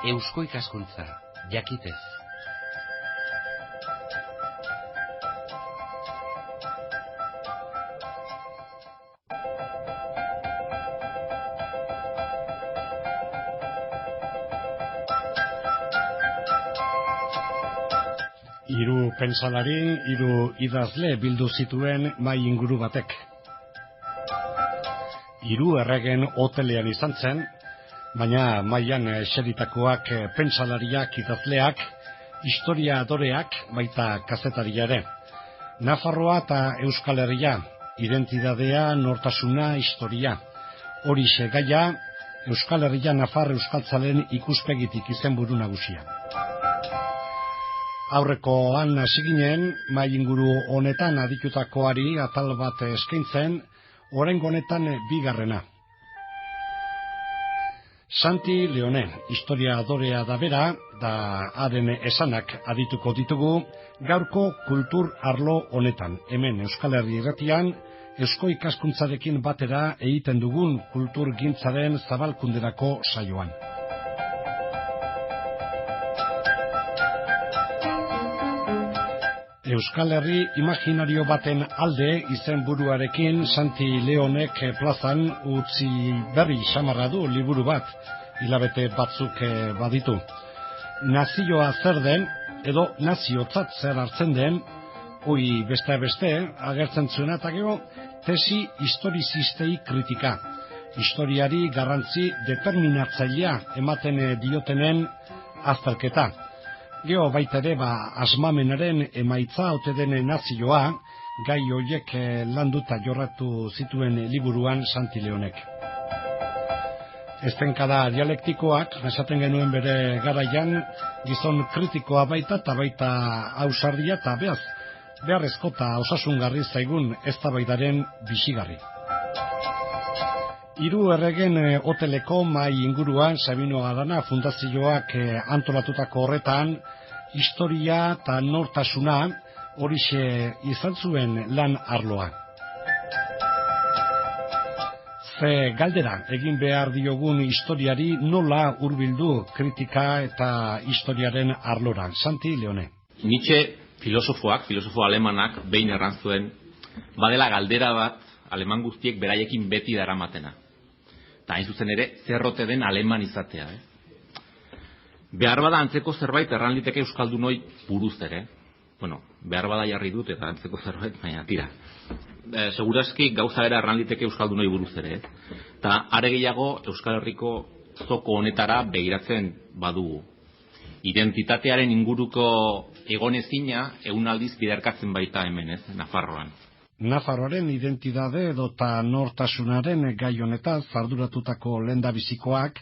Eusko ikaskuntza, jakitez. Hiru pentsalari, hiru idazle bildu zituen mahai inguru batek. Hiru erregen hotelean izan zen, baina mahaian eseritakoak pentsalariak, idazleak, historiadoreak, baita kazetaria ere. Nafarroa eta Euskal Herria, identitatea, nortasuna, historia. Horixe gaia, Euskal Herria Nafar euskaltzalen ikuspegitik izenburu nagusia. Aurrekoan hasi ginen, mahai inguru honetan aditutakoari atal bat eskaintzen, oraingo honetan bigarrena. Santi Leone, historiadorea da bera, da haren esanak adituko ditugu, gaurko kultur arlo honetan, hemen Euskal Herri irratian, Eusko ikaskuntzarekin batera egiten dugun kultur gintzaren zabalkunderako saioan. Euskal Herri imaginario baten alde izenburuarekin Santi Leonek plazan utzi berri xamarra du liburu bat, hilabete batzuk baditu. Nazioa zer den, edo naziotzat zer hartzen den, beste agertzen zuena, eta gero tesi historizistei kritika. Historiari garrantzi determinatzailea ematen diotenen azterketa. Geo baita ere, asmamenaren emaitza ote den nazioa, gai horiek landuta jorratu zituen liburuan Santi Leonek. Estenkada dialektikoak, esaten genuen bere garaian, gizon kritikoa baita eta baita ausardia eta beharrezko eta osasungarri zaigun eztabaidaren bizigarri. Hiru erregen hoteleko mahai inguruan Sabino Arana fundazioak antolatutako horretan, historia eta nortasuna horixe izan zuen lan arloa. Ze galdera egin behar diogun historiari nola hurbildu kritika eta historiaren arlora. Santi Leone. Nietzsche filosofo alemanak behin erran zuen, badela galdera bat aleman guztiek beraiekin beti daramatena. Eta hain zuzen ere, zerrote den aleman izatea. Behar bada antzeko zerbait erran liteke euskaldunoi buruz ere. Behar bada jarri dut eta antzeko zerbait, baina tira. Segurazki gauza era erran liteke euskaldunoi buruz ere. Eta are gehiago Euskal Herriko zoko honetara begiratzen badugu. Identitatearen inguruko egonezina egunaldiz biderkatzen baita hemen, Nafarroan. Nafarroaren identitate edota nortasunaren gai honetaz arduratutako lehendabizikoak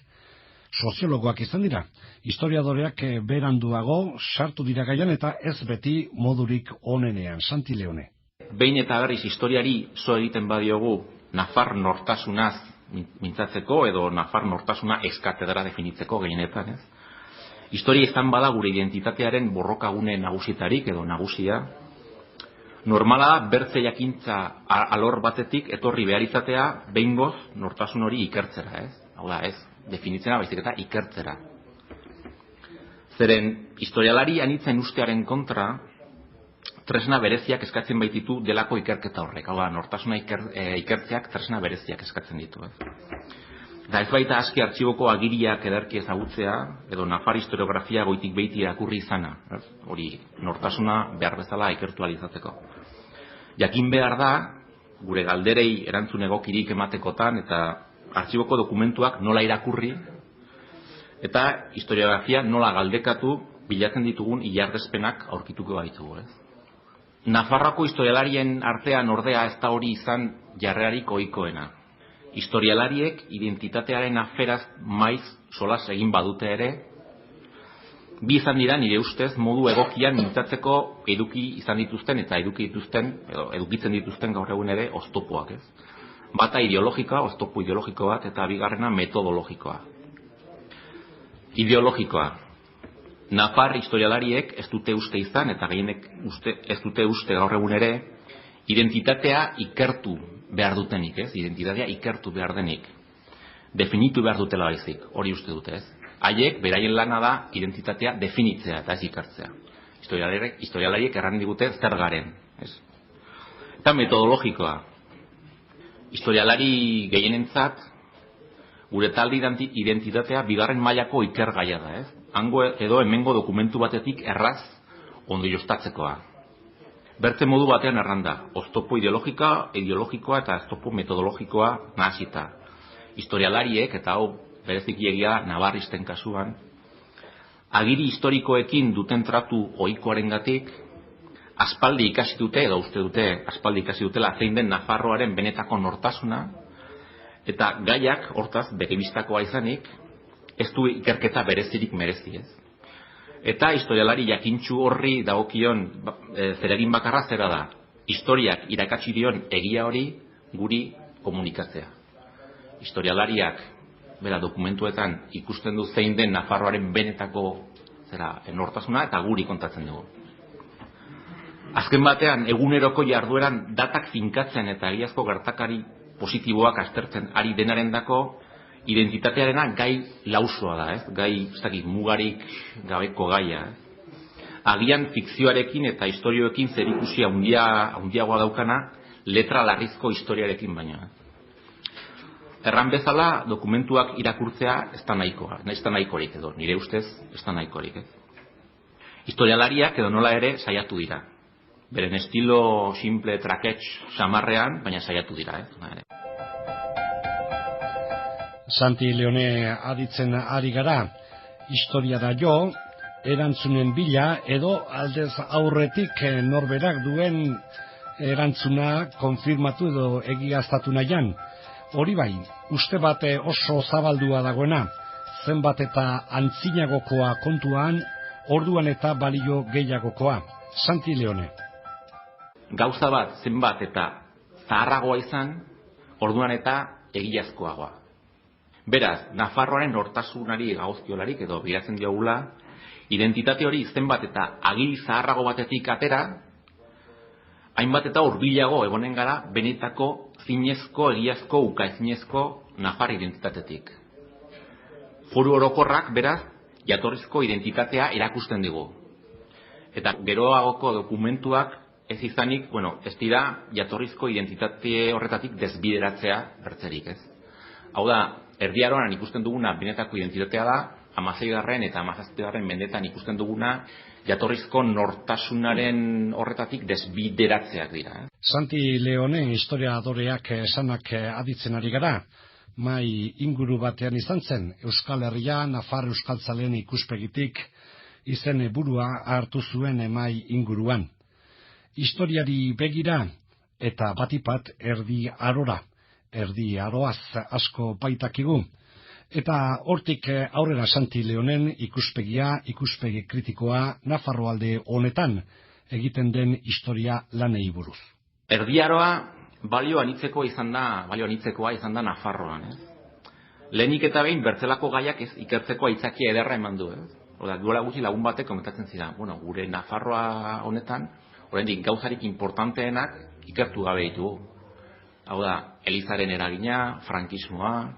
soziologoak izan dira. Historiadoreak beranduago sartu dira gaian eta ez beti modurik onenean. Santi Leone. Behin eta berriz historiari zo egiten badiogu Nafar nortasunaz mintzatzeko edo Nafar nortasuna eskatedra definitzeko gehienetan. Historia izan bada gure identitatearen borrokagune nagusitarik edo nagusia. Normala da bertze jakintza alor batetik etorri behar izatea behingoz nortasun hori ikertzera, Hau da, ez definitzena baizik eta ikertzera. Zeren historialari anitzen ustearen kontra tresna bereziak eskatzen baititu delako ikerketa horrek. Hau da, nortasuna ikertzeak tresna bereziak eskatzen ditu. Eta ez baita aski artxiboko agiriak ederki ezagutzea, edo Nafar historiografia goitik beiti irakurri izana. Hori nortasuna behar bezala ikertu ahal izateko. Jakin behar da, gure galderei erantzun egokirik ematekotan, eta artxiboko dokumentuak nola irakurri, eta historiografia nola galdekatu bilatzen ditugun ilardespenak aurkituko baitugu. Nafarroako historialarien artean ordea ez da hori izan jarrerarik ohikoena. Historialariek identitatearen aferaz maiz solas egin badute ere, bi izan dira nire ustez modu egokian mintzatzeko eduki izan dituzten eta edukitzen dituzten gaur egun ere oztopoak. Bata ideologikoa, oztopo ideologiko bat, eta bigarrena metodologikoa. Ideologikoa. Nafar historialariek ez dute uste izan, eta gehienek ez dute uste gaur egun ere, identitatea ikertu behar dutenik, identitatea ikertu behar denik. Definitu behar dutela baizik, hori uste dute, Haiek, beraien lana da, identitatea definitzea eta ez ikertzea. Historialariek erran digute zer garen. Eta metodologikoa. Historialari gehienentzat, gure talde identitatea bigarren mailako ikergaia da. Hango edo hemengo dokumentu batetik erraz ondorioztatzekoa. Bertze modu batean erranda, oztopo ideologikoa eta oztopo metodologikoa nahasita. Historialariek, eta hau bereziki egia nabarristen kasuan, agiri historikoekin duten tratu ohikoarengatik, aspaldi ikasi dute, edo uste dute aspaldi ikasi dutela zein den Nafarroaren benetako nortasuna, eta gaiak, hortaz, begibistakoa izanik, ez du ikerketa berezirik merezi ez. Eta historialari jakintsu horri dagokion zeregin bakarra zera da, historiak irakatsi dion egia hori guri komunikatzea. Historialariak dokumentuetan ikusten du zein den Nafarroaren benetako nortasuna eta guri kontatzen dugu. Azken batean, eguneroko jardueran datak finkatzen eta egiazko gertakari positiboak aztertzen ari denarendako identitatearena gai lausoa da, gai mugarik gabeko gaia. Agian fikzioarekin eta istorioekin zerikusia handiagoa daukana letra larrizko historiarekin baina. Erran bezala, dokumentuak irakurtzea ez da nahikorik edo, nire ustez ez da nahikorik. Historialariak edo nola ere saiatu dira. Beren estilo simple trakets samarrean, baina saiatu dira. Santi Leone aditzen ari gara, historiara jo, erantzunen bila edo aldez aurretik norberak duen erantzuna konfirmatu edo egiaztatu nahian. Hori bai, uste bate oso zabaldua dagoena, zenbat eta antzinagokoa kontuan, orduan eta balio gehiagokoa. Santi Leone. Gauza bat zenbat eta zaharragoa izan, orduan eta egiazkoagoa. Beraz, Nafarroaren nortasunari gagozkiolarik edo biratzen diogula, identitate hori zenbat eta agiri zaharrago batetik atera, hainbat eta hurbilago egonen gara benetako zinezko, egiazko, ukaezinezko Nafar identitatetik. Foru orokorrak, beraz, jatorrizko identitatea erakusten digu. Eta geroagoko dokumentuak ez izanik, ez dira jatorrizko identitate horretatik desbideratzea bertzerik, ez? Hau da, Erdi Aroan ikusten duguna benetako identitatea da, 16. eta 17. mendetan ikusten duguna jatorrizko nortasunaren horretatik desbideratzeak dira. Santi Leone historiadoreak esanak aditzen ari gara, mai inguru batean izan zen, Euskal Herria Nafar euskaltzaleen ikuspegitik izen burua hartu zuen mai inguruan. Historiari begira eta batipat Erdi Arora. Erdi Aroaz asko baitakigu, eta hortik aurrera Santi Leonen ikuspegi kritikoa Nafarroalde honetan egiten den historia lanei buruz. Erdi Aroa balio anitzekoa izan da Nafarroan. Lehenik eta behin bertzelako gaiak ez ikertzeko aitzakia ederra eman du. Duela gutxi lagun batek komentatzen zidan, gure Nafarroa honetan, oraindik gauzarik importanteenak ikertu gabe ditugu. Hau da, Elizaren eragina, frankismoa,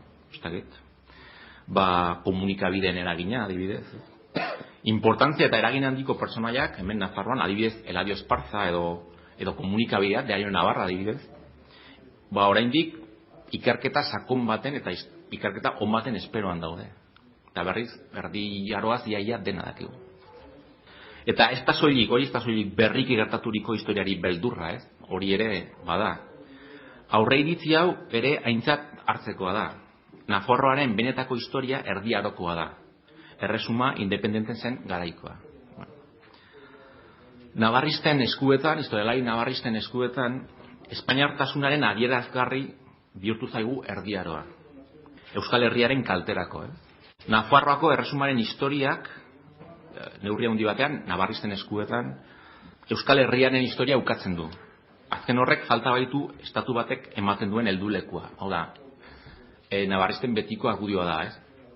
komunikabideen eragina, adibidez. Importantzia eta eragin handiko pertsonaiak, hemen Nafarroan, adibidez, Eladio Esparza edo komunikabideak, Diario Navarra, adibidez. Oraindik, ikerketa sakon baten eta ikerketa on baten esperoan daude. Eta berriz, Erdi Aroaz iaia dena dakigu. Eta ez da soilik berriki gertaturiko historiari beldurra, hori ere, bada. Aurreiritzi hau ere aintzat hartzekoa da. Nafarroaren benetako historia Erdi Arokoa da. Erresuma independenten zen garaikoa. Navarristen eskuetan, historialari navarristen eskuetan, Espainiartasunaren adierazgarri bihurtu zaigu Erdi Aroa. Euskal Herriaren kalterako. Nafarroako erresumaren historiak, neurri handi batean, navarristen eskuetan, Euskal Herriaren historia ukatzen du. Azken horrek falta baitu estatu batek ematen duen heldulekua. Hau da, navarristen betiko argudioa da,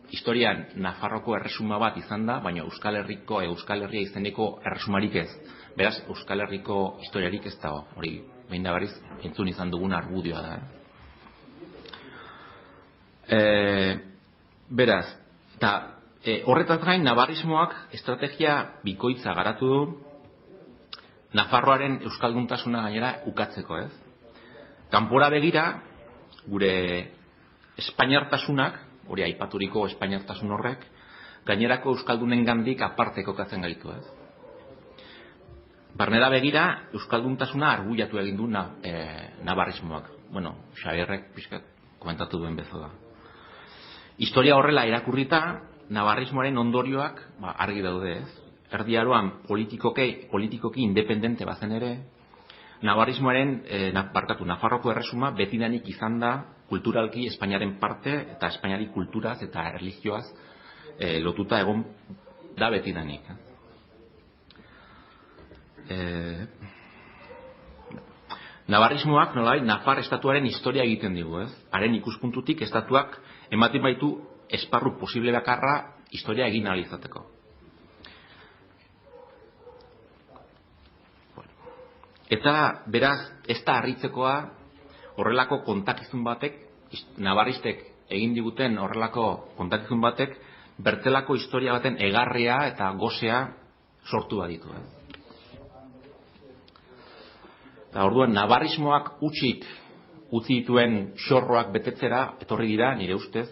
Historian Nafarroko erresuma bat izan da, baina Euskal Herria izeneko erresumarik ez. Beraz, Euskal Herriko historiarik ez dago. Hori, behin da berriz, entzun izan dugun argudioa da. Beraz, eta Horretaz gain, navarrismoak estrategia bikoitza garatu du Nafarroaren euskalduntasuna gainera ukatzeko, ez? Kanpora begira, gure espainiartasunak, hori aipaturiko espainiartasun horrek, gainerako euskaldunengandik aparte kokatzen gaitu, ez? Barnera begira, euskalduntasuna argullatu egin du navarrismoak. Bueno, Xabierrek pixkat komentatu duen bezala. Historia horrela irakurrita, navarrismoaren ondorioak argi daude, ez? Erdi Aroan politikoki independente bazen ere, navarrismoaren, Nafarroko erresuma betidanik izan da kulturalki Espainiaren parte eta Espainiari kulturaz eta erlijioaz lotuta egon da betidanik. Navarrismoak nolai Nafar estatuaren historia egiten digu, ez? Haren ikuspuntutik estatuak ematen baitu esparru posible bakarra historia egin ahal izateko. Eta beraz, ez da harritzekoa horrelako kontakizun batek, navarristek egin diguten horrelako kontakizun batek, bertelako historia baten egarria eta gozea sortu baditu. Eta orduan, navarrismoak utzi dituen xorroak betetzera, etorri dira, nire ustez,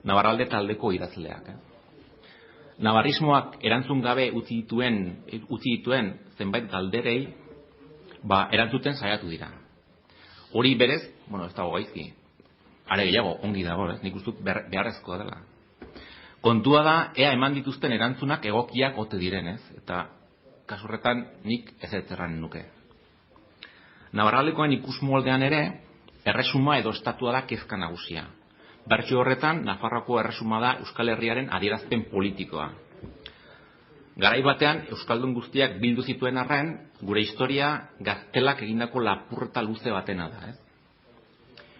Navarralde taldeko idazleak. Navarrismoak erantzun gabe utzi dituen zenbait galderei, erantzuten saiatu dira. Hori berez, ez dago gaizki. Are gehiago, ongi dago, nik uste beharrezkoa dela. Kontua da, ea eman dituzten erantzunak egokiak ote direnez, eta kasurretan nik ez erranen nuke. Navarraldekoen ikusmoldean ere, erresuma edo estatua da kezka nagusia. Bertso horretan, Nafarroako erresuma da Euskal Herriaren adierazpen politikoa. Garai batean, euskaldun guztiak bildu zituen arren, gure historia gaztelak egindako lapurreta luze batena da.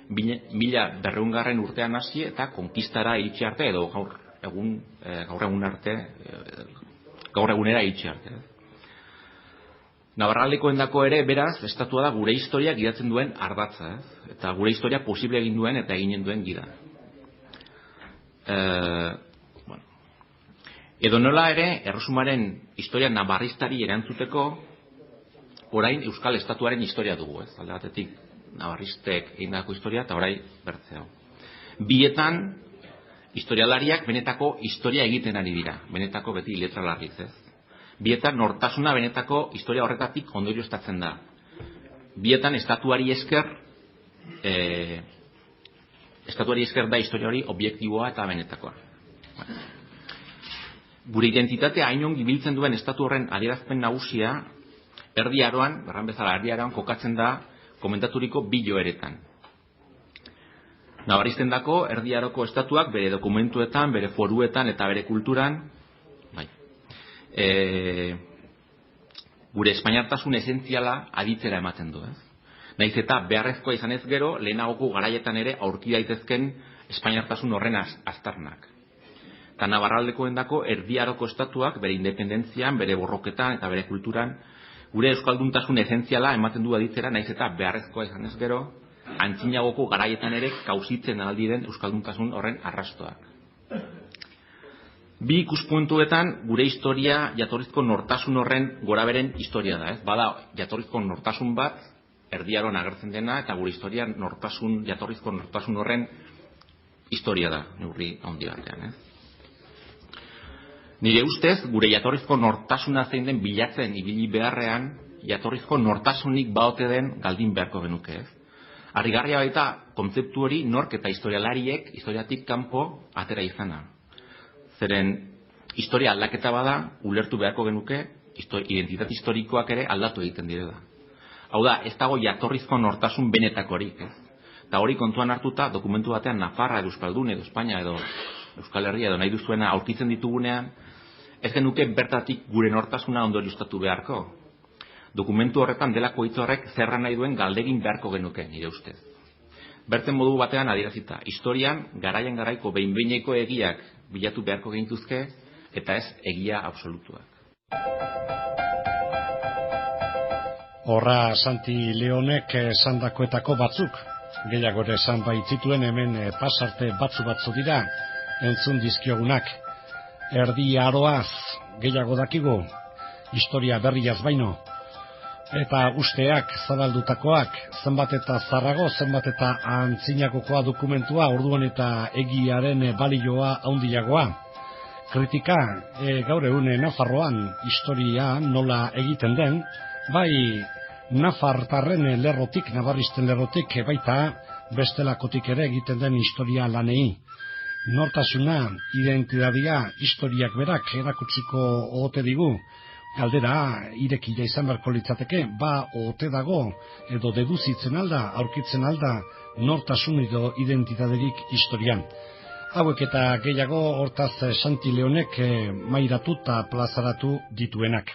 1200 urtean hasi eta konkistara iritsi arte, edo gaur egunera iritsi arte. Navarraldekoendako ere, beraz, estatua da gure historia gidatzen duen ardatza, eta gure historia posible egin duen eta eginen duen gida. Edo nola ere, erresumaren historia navarristari erantzuteko, orain Euskal Estatuaren historia dugu, ez? Alde batetik, navarristek egindako historia, eta orain bertzeo. Bietan, historialariak benetako historia egiten ari dira, benetako beti letra larriz, ez? Bietan, nortasuna benetako historia horretatik ondorioztatzen da. Bietan, estatuari esker da historia hori objektiboa eta benetakoa. Gure identitatea hain ongi biltzen duen estatu horren adierazpen nagusia, Erdi Aroan, berran bezala Erdi Aroan kokatzen da komentaturiko bi joeretan. Navarristendako Erdi Aroko estatuak bere dokumentuetan, bere foruetan eta bere kulturan, gure espainiartasun esentziala aditzera ematen du. Nahiz eta beharrezkoa izan ez gero, lehenagoko garaietan ere aurki daitezken espainiartasun horren aztarnak. Eta Navarraldekoendako Erdi Aroko estatuak bere independentzian, bere borroketan eta bere kulturan gure euskalduntasun esentziala ematen du aditzera, nahiz eta beharrezkoa izan ez gero, antzinagoko garaietan ere kausitzen aldiren euskalduntasun horren arrastoak. Bi ikuspuntuetan gure historia jatorrizko nortasun horren goraberen historia da, ez? Bada jatorrizko nortasun bat, Erdi Aroan agertzen dena, eta gure historia jatorrizko nortasun horren historia da, neurri handi batean, ez? Nire ustez, gure jatorrizko nortasuna zein den bilatzen ibili beharrean, jatorrizko nortasunik baote den galdin beharko genuke, ez? Harrigarria baita, kontzeptu hori nork eta historialariek historiatik kanpo atera izana. Zeren, historia aldaketa bada, ulertu beharko genuke, identitate historikoak ere aldatu egiten direla. Hau da, ez dago jatorrizko nortasun benetakorik, ez? Eta hori kontuan hartuta, dokumentu batean Nafarra edo Euskaldun edo Espainia edo Euskal Herria edo nahi duzuena aurkitzen ditugunean, ez genuke bertatik gure nortasuna ondorioztatu beharko. Dokumentu horretan delako hitz horrek zerra nahi duen galdegin beharko genuke, nire ustez. Bertzen modu batean adierazita, historian garaien garaiko behin-behineko egiak bilatu beharko gehintuzke, eta ez egia absolutuak. Horra Santi Leonek esandakoetako batzuk, gehiago ere esan baitzituen hemen pasarte batzu dira, entzun dizkiogunak. erdi aroaz gehiago dakigu, historia berriaz baino. Eta usteak, zabaldutakoak, zenbat eta zarrago, zenbat eta antzinakokoa dokumentua, orduan eta egiaren balioa handiagoa. Kritika, gaur egun Nafarroan historia nola egiten den, bai nafartarren lerrotik, nabarristen lerrotik, baita bestelakotik ere egiten den historia lanei. Nortasuna, identitatea, historiak berak erakutsiko ote digu, galdera irekia izan beharko litzateke, ote dago, edo deduzitzen alda, aurkitzen alda, nortasun edo identitaterik historian. Hauek eta gehiago hortaz Santi Leonek mairatu eta plazaratu dituenak.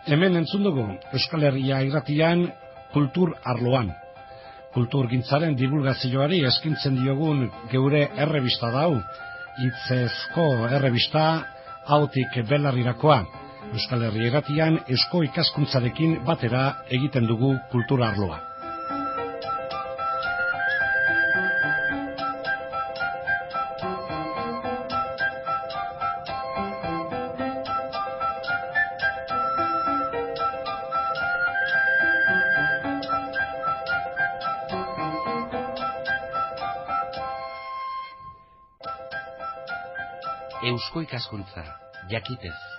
Hemen entzun dugu, Euskal Herria irratian, kultur arloan. Kulturgintzaren divulgazioari eskintzen diogun geure errebista dau, hitzezko errebista, hautik belarrirakoa. Euskal Herria irratian eusko ikaskuntzarekin batera egiten dugu kultur arloa. Eusko ikaskuntza, jakitez.